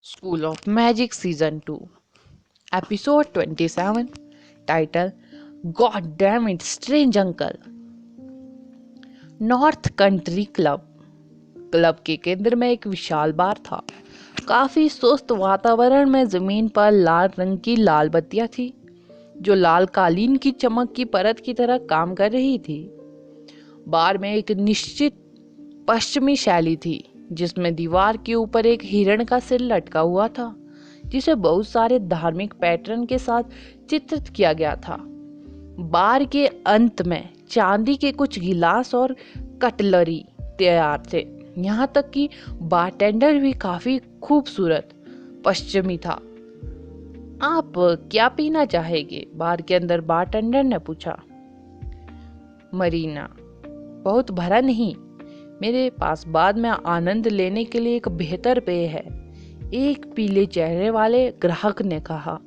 School of Magic Season 2, Episode 27, Title God Damn It, Strange Uncle. North country club club के केंद्र में एक विशाल बार था। काफी सुस्त वातावरण में जमीन पर लाल रंग की लाल बत्तियां थी जो लाल कालीन की चमक की परत की तरह काम कर रही थी। बार में एक निश्चित पश्चिमी शैली थी जिसमें दीवार के ऊपर एक हिरण का सिर लटका हुआ था जिसे बहुत सारे धार्मिक पैटर्न के साथ चित्रित किया गया था। बार के अंत में चांदी के कुछ गिलास और कटलरी तैयार थे। यहाँ तक कि बारटेंडर भी काफी खूबसूरत पश्चिमी था। आप क्या पीना चाहेंगे? बार के अंदर बारटेंडर ने पूछा। मरीना, बहुत भरा नहीं, मेरे पास बाद में आनंद लेने के लिए एक बेहतर पेय है, एक पीले चेहरे वाले ग्राहक ने कहा।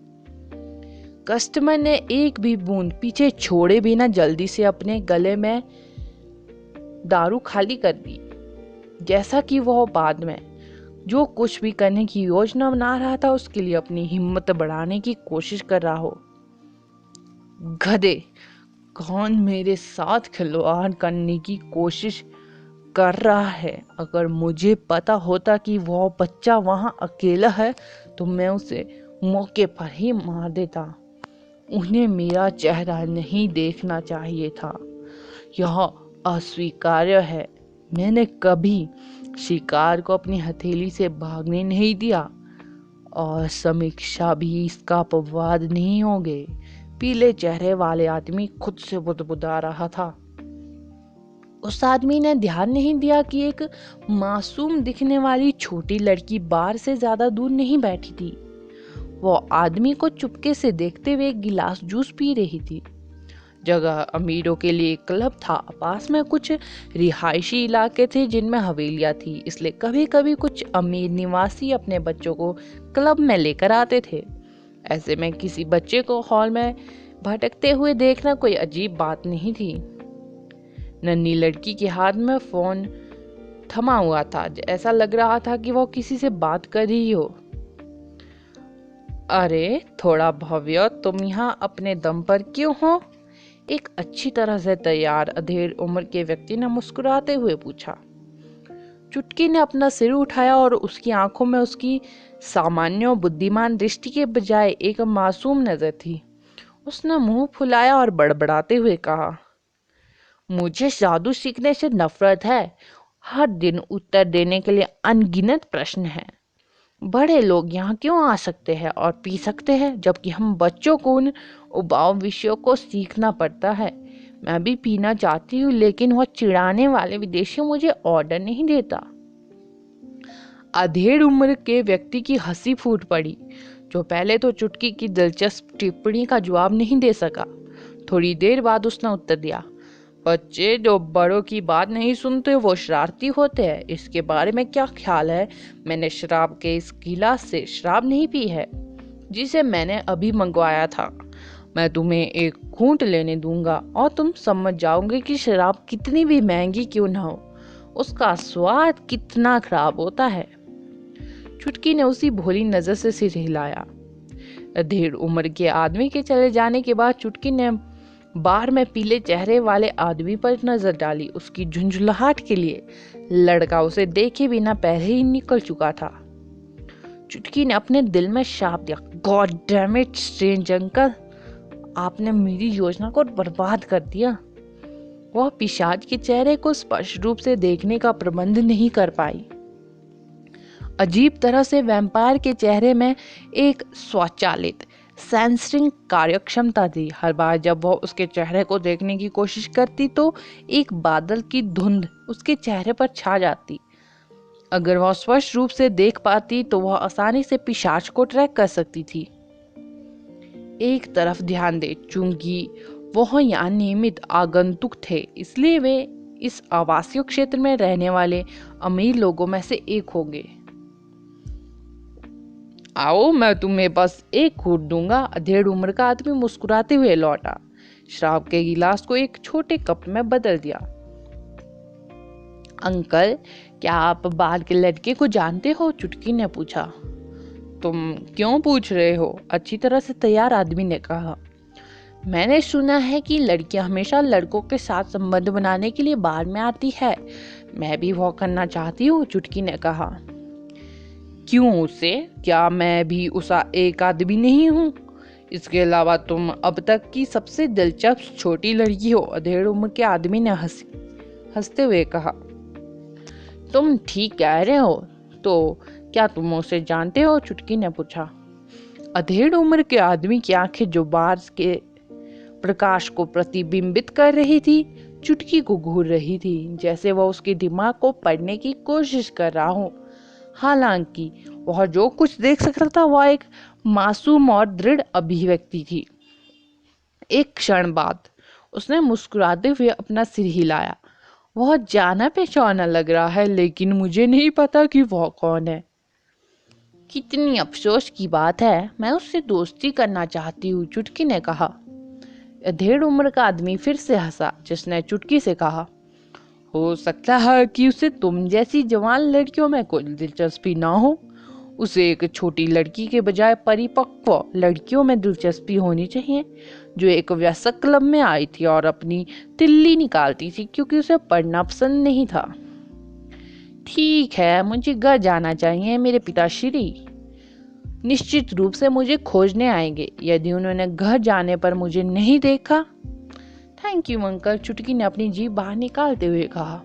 कस्टमर ने एक भी बूंद पीछे छोड़े बिना जल्दी से अपने गले में दारू खाली कर दी, जैसा कि वह बाद में जो कुछ भी करने की योजना बना रहा था उसके लिए अपनी हिम्मत बढ़ाने की कोशिश कर रहा हो। गधे, कौन मेरे साथ खिलवाड़ करने की कोशिश कर रहा है? अगर मुझे पता होता कि वह बच्चा वहां अकेला है तो मैं उसे मौके पर ही मार देता। उन्हें मेरा चेहरा नहीं देखना चाहिए था। यह अस्वीकार्य है। मैंने कभी शिकार को अपनी हथेली से भागने नहीं दिया और समीक्षा भी इसका अपवाद नहीं होंगे। पीले चेहरे वाले आदमी खुद से बुदबुदा रहा था। उस आदमी ने ध्यान नहीं दिया कि एक मासूम दिखने वाली छोटी लड़की बार से ज्यादा दूर नहीं बैठी थी। वो आदमी को चुपके से देखते हुए एक गिलास जूस पी रही थी। जगह अमीरों के लिए क्लब था। पास में कुछ रिहायशी इलाके थे जिनमें हवेलियां थी, इसलिए कभी कभी कुछ अमीर निवासी अपने बच्चों को क्लब में लेकर आते थे। ऐसे में किसी बच्चे को हॉल में भटकते हुए देखना कोई अजीब बात नहीं थी। नन्ही लड़की के हाथ में फोन थमा हुआ था। ऐसा लग रहा था कि वो किसी से बात कर रही हो। अरे थोड़ा भव्य, तुम यहाँ अपने दम पर क्यों हो? एक अच्छी तरह से तैयार अधेड़ उम्र के व्यक्ति ने मुस्कुराते हुए पूछा। चुटकी ने अपना सिर उठाया और उसकी आंखों में उसकी सामान्य बुद्धिमान दृष्टि के बजाय एक मासूम नजर थी। उसने मुंह फुलाया और बड़बड़ाते हुए कहा, मुझे जादू सीखने से नफरत है। हर दिन उत्तर देने के लिए अनगिनत प्रश्न हैं। बड़े लोग यहाँ क्यों आ सकते हैं और पी सकते हैं, जबकि हम बच्चों को उन उबाऊ विषयों को सीखना पड़ता है। मैं भी पीना चाहती हूँ, लेकिन वह चिढ़ाने वाले विदेशी मुझे ऑर्डर नहीं देता। अधेड़ उम्र के व्यक्ति की हंसी फूट पड़ी, जो पहले तो चुटकी की दिलचस्प टिप्पणी का जवाब नहीं दे सका। थोड़ी देर बाद उसने उत्तर दिया, बच्चे जो बड़ों की बात नहीं सुनते वो शरारती होते हैं। इसके बारे में क्या ख्याल है? मैंने शराब के इस गिलास से शराब नहीं पी है जिसे मैंने अभी मंगवाया था। मैं तुम्हें एक घूंट लेने दूंगा और तुम समझ जाओगे कि शराब कितनी भी महंगी क्यों ना हो, उसका स्वाद कितना खराब होता है। चुटकी ने उसी भोली नजर से सिर हिलाया। अधेड़ उम्र के आदमी के चले जाने के बाद चुटकी ने बार में पीले चेहरे वाले आदमी पर नजर डाली। उसकी झुंझुलाहट के लिए लड़का उसे देखे बिना पहले ही निकल चुका था। चुटकी ने अपने दिल में शाप दिया, god damn it strange uncle, आपने मेरी योजना को बर्बाद कर दिया। वह पिशाच के चेहरे को स्पष्ट रूप से देखने का प्रबंध नहीं कर पाई। अजीब तरह से वैम्पायर के चेहरे में एक स्वचालित सेंसरिंग कार्यक्षमता थी। हर बार जब वह उसके चेहरे को देखने की कोशिश करती तो एक बादल की धुंध उसके चेहरे पर छा जाती। अगर वह स्पष्ट रूप से देख पाती तो वह आसानी से पिशाच को ट्रैक कर सकती थी। एक तरफ ध्यान दे, चूंकि वह यहाँ नियमित आगंतुक थे, इसलिए वे इस आवासीय क्षेत्र में रहने वाले अमीर लोगों में से एक होंगे। आओ, मैं तुम्हें बस एक घूंट दूंगा। अधेड़ उम्र का आदमी मुस्कुराते हुए लौटा। शराब के गिलास को एक छोटे कप में बदल दिया। अंकल, क्या आप बाहर के लड़के को जानते हो? चुटकी ने पूछा। तुम क्यों पूछ रहे हो? अच्छी तरह से तैयार आदमी ने कहा। मैंने सुना है कि लड़कियां हमेशा लड़कों के साथ संबंध बनाने के लिए बार में आती है। मैं भी वो करना चाहती हूँ, चुटकी ने कहा। क्यों उसे? क्या मैं भी उसा एक आदमी नहीं हूँ? इसके अलावा तुम अब तक की सबसे दिलचस्प छोटी लड़की हो, अधेड़ उम्र के आदमी ने हंसते हुए कहा। तुम ठीक कह रहे हो। तो क्या तुम उसे जानते हो? चुटकी ने पूछा। अधेड़ उम्र के आदमी की आंखें जो बार के प्रकाश को प्रतिबिंबित कर रही थी, चुटकी को घूर रही थी, जैसे वह उसके दिमाग को पढ़ने की कोशिश कर रहा हो। हालांकि वह जो कुछ देख सकता था वह एक मासूम और दृढ़ अभिव्यक्ति थी। एक क्षण बाद उसने मुस्कुराते हुए अपना सिर हिलाया। वह जाना पहचाना लग रहा है, लेकिन मुझे नहीं पता कि वह कौन है। कितनी अफसोस की बात है, मैं उससे दोस्ती करना चाहती हूँ, चुटकी ने कहा। अधेड़ उम्र का आदमी फिर से हंसा, जिसने चुटकी से कहा, हो सकता है कि उसे तुम जैसी जवान लड़कियों में कोई दिलचस्पी ना हो। उसे एक छोटी लड़की के बजाय परिपक्व लड़कियों में दिलचस्पी होनी चाहिए, जो एक वयस्क क्लब में आई थी और अपनी तिल्ली निकालती थी क्योंकि उसे पढ़ना पसंद नहीं था। ठीक है, मुझे घर जाना चाहिए। मेरे पिताश्री निश्चित रूप से मुझे खोजने आएंगे यदि उन्होंने घर जाने पर मुझे नहीं देखा। थैंक यू अंकल, चुटकी ने अपनी जीभ बाहर निकालते हुए कहा।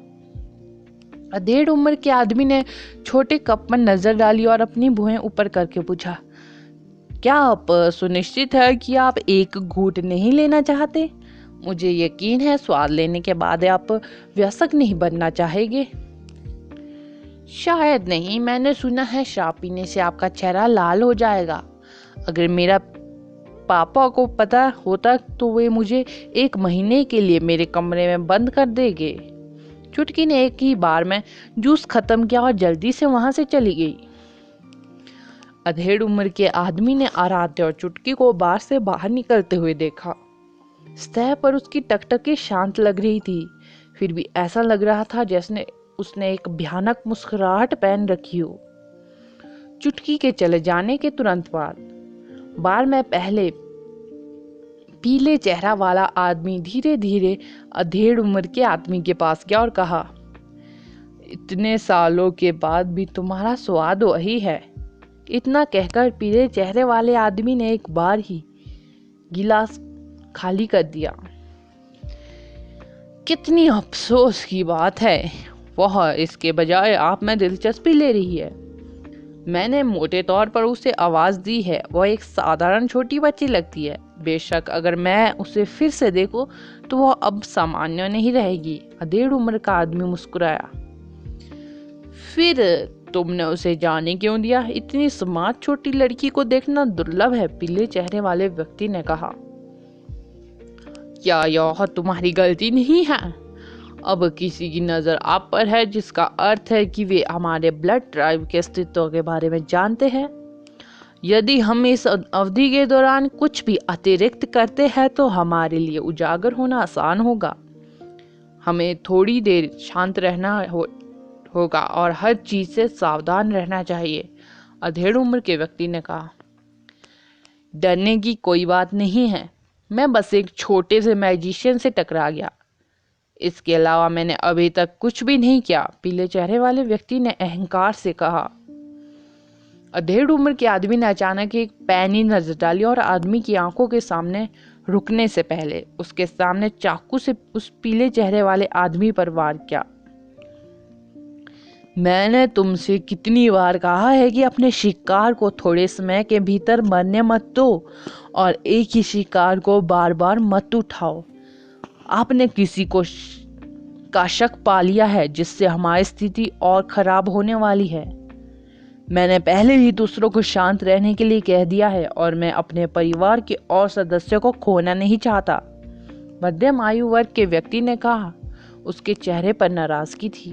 अधेड़ उम्र के आदमी ने छोटे कप में नजर डाली और अपनी भुएं ऊपर करके पूछा, क्या आप सुनिश्चित है कि आप एक घूंट नहीं लेना चाहते? मुझे यकीन है स्वाद लेने के बाद आप वयस्क नहीं बनना चाहेंगे। शायद नहीं, मैंने सुना है शराब पीने से आपका चेहरा लाल हो जाएगा। अगर मेरा पापा को पता होता तो वे मुझे 1 महीने के लिए मेरे कमरे में बंद कर देंगे। चुटकी ने एक ही बार में जूस खत्म किया और जल्दी से वहां से चली गई। अधेड़ उम्र के आदमी ने आराध्य और चुटकी को बार से बाहर निकलते हुए देखा। सतह पर उसकी टकटकी शांत लग रही थी, फिर भी ऐसा लग रहा था जैसे उसने एक भयानक मुस्कुराहट पहन रखी हो। चुटकी के चले जाने के तुरंत बाद बार में पहले पीले चेहरा वाला आदमी धीरे धीरे अधेड़ उम्र के आदमी के पास गया और कहा, इतने सालों के बाद भी तुम्हारा स्वाद वही है। इतना कहकर पीले चेहरे वाले आदमी ने एक बार ही गिलास खाली कर दिया। कितनी अफसोस की बात है, वह इसके बजाय आप में दिलचस्पी ले रही है। मैंने मोटे तौर पर उसे आवाज दी है, वह एक साधारण छोटी बच्ची लगती है। बेशक अगर मैं उसे फिर से देखूं तो वह अब सामान्य नहीं रहेगी। अधेड़ उम्र का आदमी मुस्कुराया। फिर तुमने उसे जाने क्यों दिया? इतनी स्मार्ट छोटी लड़की को देखना दुर्लभ है, पीले चेहरे वाले व्यक्ति ने कहा। क्या यह तुम्हारी गलती नहीं है? अब किसी की नजर आप पर है, जिसका अर्थ है कि वे हमारे ब्लड ट्राइब के अस्तित्व के बारे में जानते हैं। यदि हम इस अवधि के दौरान कुछ भी अतिरिक्त करते हैं तो हमारे लिए उजागर होना आसान होगा। हमें थोड़ी देर शांत रहना होगा और हर चीज से सावधान रहना चाहिए, अधेड़ उम्र के व्यक्ति ने कहा। डरने की कोई बात नहीं है, मैं बस एक छोटे से मैजिशियन से टकरा गया। इसके अलावा मैंने अभी तक कुछ भी नहीं किया, पीले चेहरे वाले व्यक्ति ने अहंकार से कहा। अधेड़ उम्र के आदमी ने अचानक एक पैनी नजर डाली और आदमी की आंखों के सामने रुकने से पहले उसके सामने चाकू से उस पीले चेहरे वाले आदमी पर वार किया। मैंने तुमसे कितनी बार कहा है कि अपने शिकार को थोड़े समय के भीतर मरने मत दो और एक ही शिकार को बार बार मत उठाओ। आपने किसी को का शक पा लिया है, जिससे हमारी स्थिति और खराब होने वाली है। मैंने पहले ही दूसरों को शांत रहने के लिए कह दिया है और मैं अपने परिवार के और सदस्यों को खोना नहीं चाहता, मध्यम आयु वर्ग के व्यक्ति ने कहा। उसके चेहरे पर नाराजगी थी।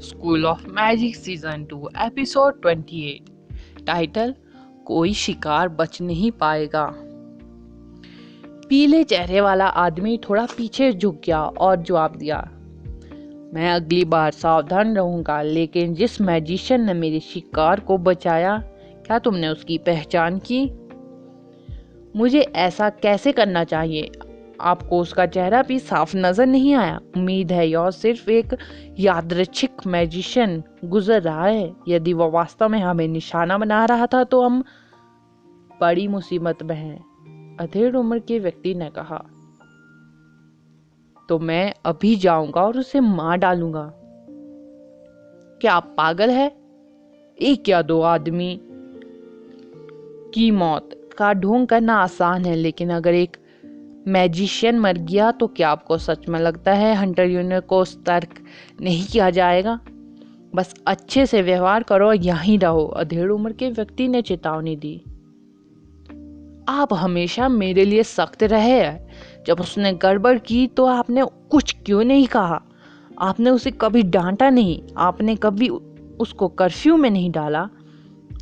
School of magic season 2 episode 28। Title, कोई शिकार बच नहीं पाएगा। पीले चेहरे वाला आदमी थोड़ा पीछे झुक गया और जवाब दिया, मैं अगली बार सावधान रहूंगा, लेकिन जिस मैजिशियन ने मेरे शिकार को बचाया, क्या तुमने उसकी पहचान की? मुझे ऐसा कैसे करना चाहिए? आपको उसका चेहरा भी साफ नजर नहीं आया? उम्मीद है यह सिर्फ एक यादृच्छिक मैजिशियन गुजर रहा है। यदि वह वास्तव में हमें निशाना बना रहा था तो हम बड़ी मुसीबत में हैं, अधेड़ उम्र के व्यक्ति ने कहा। तो मैं अभी जाऊंगा और उसे मार डालूंगा। क्या आप पागल है? एक या दो आदमी की मौत का ढोंग करना आसान है, लेकिन अगर एक मैजिशियन मर गया तो क्या आपको सच में लगता है हंटर यूनियन को सतर्क नहीं किया जाएगा? बस अच्छे से व्यवहार करो और यहीं रहो, अधेड़ उम्र के व्यक्ति ने चेतावनी दी। आप हमेशा मेरे लिए सख्त रहे हैं। जब उसने गड़बड़ की तो आपने कुछ क्यों नहीं कहा? आपने उसे कभी डांटा नहीं, आपने कभी उसको कर्फ्यू में नहीं डाला।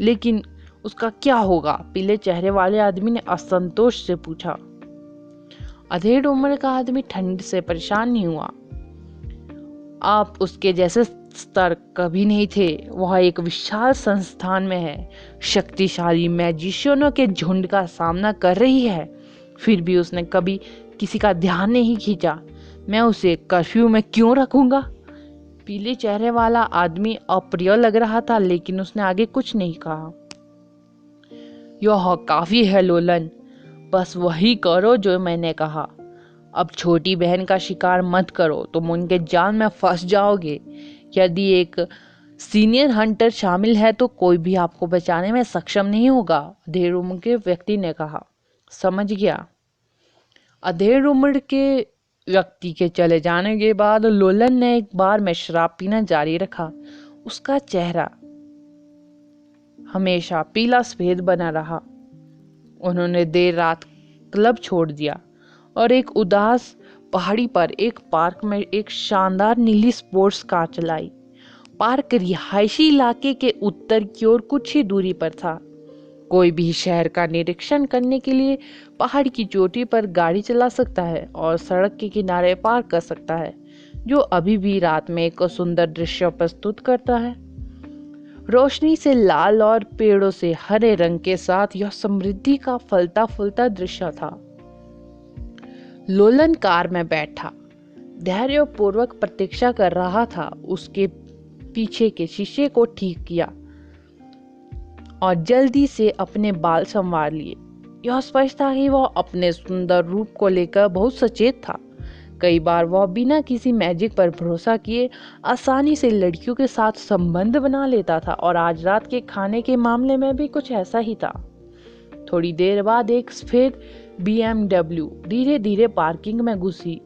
लेकिन उसका क्या होगा? पीले चेहरे वाले आदमी ने असंतोष से पूछा। अधेड़ उम्र का आदमी ठंड से परेशान नहीं हुआ। आप उसके जैसे स्तर कभी नहीं थे। वह एक विशाल संस्थान में है, शक्तिशाली मैजिशियनों के झुंड का सामना कर रही है, फिर भी उसने कभी किसी का ध्यान नहीं खींचा। मैं उसे कर्फ्यू में क्यों रखूंगा? पीले चेहरे वाला आदमी अप्रिय लग रहा था, लेकिन उसने आगे कुछ नहीं कहा। यह काफी है लोलन, बस वही करो जो मैंने कहा। अब छोटी बहन का शिकार मत करो, तुम उनके जाल में फंस जाओगे। यदि एक सीनियर हंटर शामिल है तो कोई भी आपको बचाने में सक्षम नहीं होगा, अधेड़ उम्र के व्यक्ति ने कहा। समझ गया। अधेड़ उम्र के व्यक्ति के चले जाने के बाद लोलन ने एक बार में शराब पीना जारी रखा। उसका चेहरा हमेशा पीला सफेद बना रहा। उन्होंने देर रात क्लब छोड़ दिया और एक उदास पहाड़ी पर एक पार्क में एक शानदार नीली स्पोर्ट्स कार चलाई। पार्क रिहायशी इलाके के उत्तर की ओर कुछ ही दूरी पर था। कोई भी शहर का निरीक्षण करने के लिए पहाड़ की चोटी पर गाड़ी चला सकता है और सड़क के किनारे पार्क कर सकता है, जो अभी भी रात में एक सुंदर दृश्य प्रस्तुत करता है। रोशनी से लाल और पेड़ों से हरे रंग के साथ यह समृद्धि का फलता फूलता दृश्य था। लोलन कार में बैठा धैर्यपूर्वक प्रतीक्षा कर रहा था। उसके पीछे के शीशे को ठीक किया और जल्दी से अपने बाल संवार लिए। यह स्पष्ट था कि वह अपने सुंदर रूप को लेकर बहुत सचेत था। कई बार वह बिना किसी मैजिक पर भरोसा किए आसानी से लड़कियों के साथ संबंध बना लेता था, और आज रात के खाने के मामले में भी कुछ ऐसा ही था। थोड़ी देर बाद एक सफेद BMW धीरे धीरे पार्किंग में घुसी।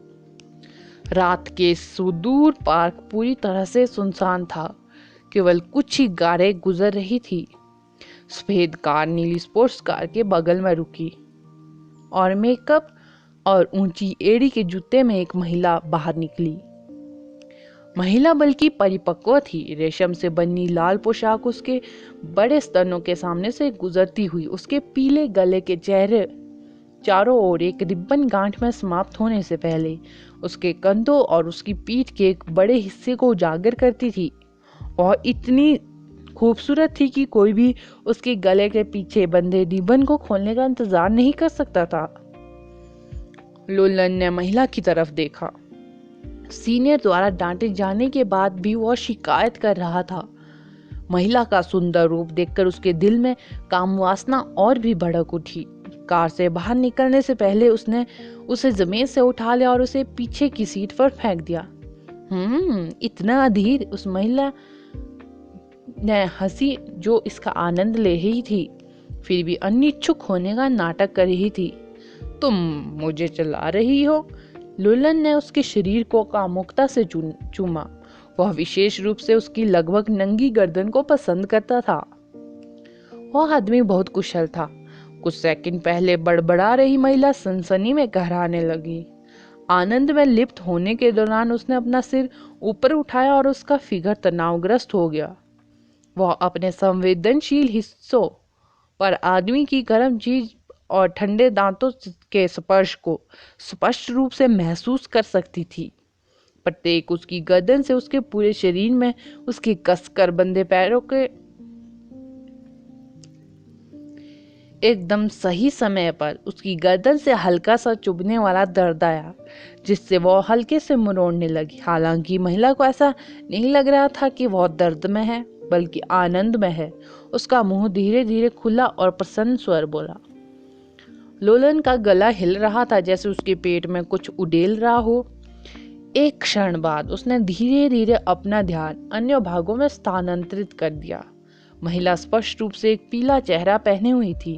रात के सुदूर पार्क पूरी तरह से सुनसान था, केवल कुछ ही कारें गुजर रही थी। सफेद कार नीली स्पोर्ट्स कार के बगल में रुकी और मेकअप और ऊंची एड़ी के जूते में एक महिला बाहर निकली। महिला बल्कि परिपक्व थी। रेशम से बनी लाल पोशाक उसके बड़े स्तनों के सामने से गुजरती हुई उसके पीले गले के चेहरे चारों ओर एक रिबन गांठ में समाप्त होने से पहले उसके कंधों और उसकी पीठ के एक बड़े हिस्से को उजागर करती थी। वह इतनी खूबसूरत थी कि कोई भी उसके गले के पीछे बंधे रिबन को खोलने का इंतजार नहीं कर सकता था। लोलन ने महिला की तरफ देखा। सीनियर द्वारा डांटे जाने के बाद भी वह शिकायत कर रहा था। महिला का सुंदर रूप देखकर उसके दिल में काम वासना और भी भड़क उठी। कार से बाहर निकलने से पहले उसने उसे जमीन से उठा लिया और उसे पीछे की सीट पर फेंक दिया। इतना अधीर, उस महिला ने हंसी जो इसका आनंद ले रही थी, फिर भी अनिच्छुक होने का नाटक कर रही थी। तुम मुझे चला रही हो? लोलन ने उसके शरीर को कामुकता से चूमा। वह विशेष रूप से उसकी लगभग नंगी गर्दन को पसंद करता था। वह आदमी बहुत कुशल था। कुछ सेकंड पहले बड़बड़ा रही महिला सनसनी में गहराने लगी। आनंद में लिप्त होने के दौरान उसने अपना सिर ऊपर उठाया और उसका फिगर तनावग्रस्त हो गया। वह अपने संवेदनशील हिस्सों पर आदमी की गर्म चीज और ठंडे दांतों के स्पर्श को स्पष्ट रूप से महसूस कर सकती थी। प्रत्येक उसकी गर्दन से उसके पूरे शरीर में उसके कसकर बंधे पैरों के एकदम सही समय पर उसकी गर्दन से हल्का सा चुभने वाला दर्द आया, जिससे वह हल्के से मुड़ने लगी। हालांकि महिला को ऐसा नहीं लग रहा था कि वह दर्द में है, बल्कि आनंद में है। उसका मुंह धीरे धीरे खुला और प्रसन्न स्वर बोला। लोलन का गला हिल रहा था, जैसे उसके पेट में कुछ उड़ेल रहा हो। एक क्षण बाद उसने धीरे धीरे अपना ध्यान अन्य भागों में स्थानांतरित कर दिया। महिला स्पष्ट रूप से एक पीला चेहरा पहने हुई थी,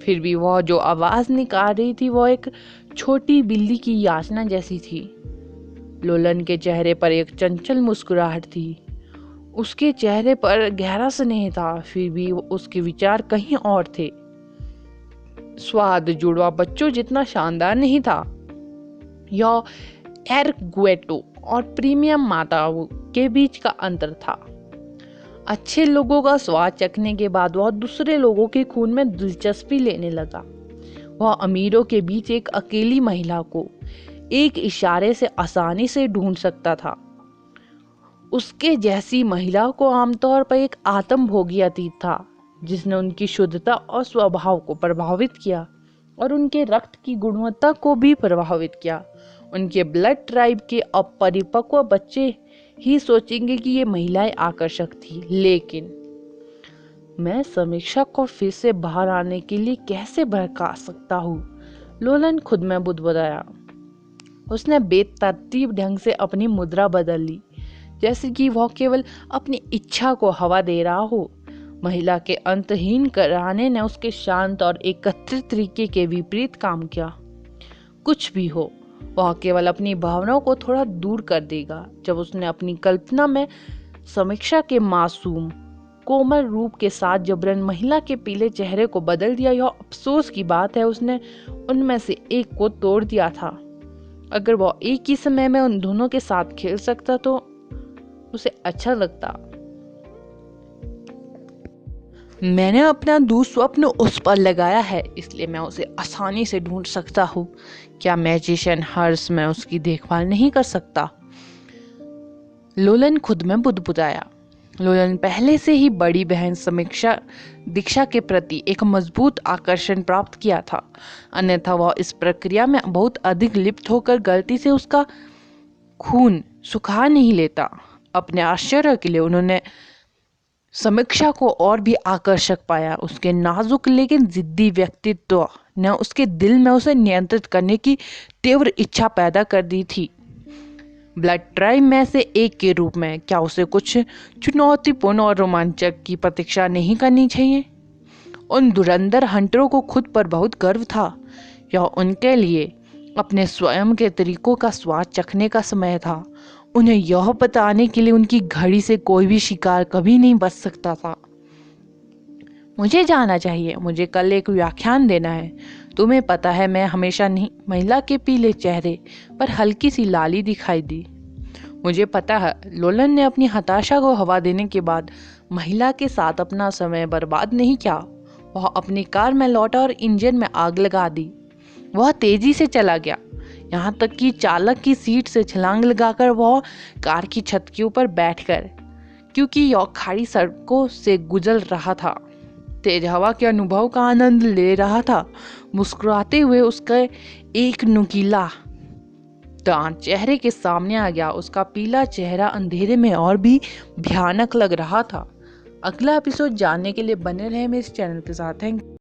फिर भी वह जो आवाज निकाल रही थी वह एक छोटी बिल्ली की याचना जैसी थी। लोलन के चेहरे पर एक चंचल मुस्कुराहट थी। उसके चेहरे पर गहरा स्नेह था, फिर भी उसके विचार कहीं और थे। स्वाद जुड़वा बच्चों जितना शानदार नहीं था। यह एरगुएटो और प्रीमियम माताओं के बीच का अंतर था। अच्छे लोगों का स्वाद चखने के बाद वह दूसरे लोगों के खून में दिलचस्पी लेने लगा। वह अमीरों के बीच एक अकेली महिला को एक इशारे से आसानी से ढूंढ सकता था। उसके जैसी महिला को आमतौर पर एक आत्मभोगी अतीत था, जिसने उनकी शुद्धता और स्वभाव को प्रभावित किया और उनके रक्त की गुणवत्ता को भी प्रभावित किया। उनके ब्लड ट्राइब के अपरिपक्व बच्चे ही सोचेंगे कि ये महिलाएं आकर्षक थी, लेकिन मैं समीक्षा को फिर से बाहर आने के लिए कैसे भड़का सकता हूँ? लोलन खुद में बुदबुदाया। उसने बेतरतीब ढंग से अपनी मुद्रा बदल ली, जैसे कि वह केवल अपनी इच्छा को हवा दे रहा हो। महिला के अंतहीन कराने ने उसके शांत और एकत्रित तरीके के विपरीत काम किया। कुछ भी हो, वह केवल अपनी भावनाओं को थोड़ा दूर कर देगा। जब उसने अपनी कल्पना में समीक्षा के मासूम कोमल रूप के साथ जबरन महिला के पीले चेहरे को बदल दिया, यह अफसोस की बात है उसने उनमें से एक को तोड़ दिया था। अगर वह एक ही समय में उन दोनों के साथ खेल सकता तो उसे अच्छा लगता। मैंने अपना दुःस्वप्न उस पर लगाया है, इसलिए मैं उसे आसानी से ढूंढ सकता हूँ। क्या मैजिशियन हर्ष में उसकी देखभाल नहीं कर सकता? लोलन खुद में बुदबुदाया। लोलन पहले से ही बड़ी बहन समीक्षा दीक्षा के प्रति एक मजबूत आकर्षण प्राप्त किया था, अन्यथा वह इस प्रक्रिया में बहुत अधिक लिप्त होकर गलती से उसका खून सुखा नहीं लेता। अपने आश्चर्य के लिए उन्होंने समीक्षा को और भी आकर्षक पाया। उसके नाजुक लेकिन जिद्दी व्यक्तित्व ने उसके दिल में उसे नियंत्रित करने की तीव्र इच्छा पैदा कर दी थी। ब्लड ट्राइब में से एक के रूप में क्या उसे कुछ चुनौतीपूर्ण और रोमांचक की प्रतीक्षा नहीं करनी चाहिए? उन धुरंधर हंटरों को खुद पर बहुत गर्व था। यह उनके लिए अपने स्वयं के तरीकों का स्वाद चखने का समय था। उन्हें यह बताने के लिए उनकी घड़ी से कोई भी शिकार कभी नहीं बच सकता था। मुझे जाना चाहिए, मुझे कल एक व्याख्यान देना है। तुम्हें पता है, मैं हमेशा नहीं। महिला के पीले चेहरे पर हल्की सी लाली दिखाई दी। मुझे पता है। लोलन ने अपनी हताशा को हवा देने के बाद महिला के साथ अपना समय बर्बाद नहीं किया। वह अपनी कार में लौटा और इंजन में आग लगा दी। वह तेजी से चला गया, यहाँ तक कि चालक की सीट से छलांग लगाकर वह कार की छत के ऊपर बैठकर, क्योंकि यह खाड़ी सड़कों से गुजर रहा था, तेज हवा के अनुभव का आनंद ले रहा था। मुस्कुराते हुए उसका एक नुकीला दांत चेहरे के सामने आ गया। उसका पीला चेहरा अंधेरे में और भी भयानक लग रहा था। अगला एपिसोड जानने के लिए बने रहे मेरे चैनल के साथ। Thank you.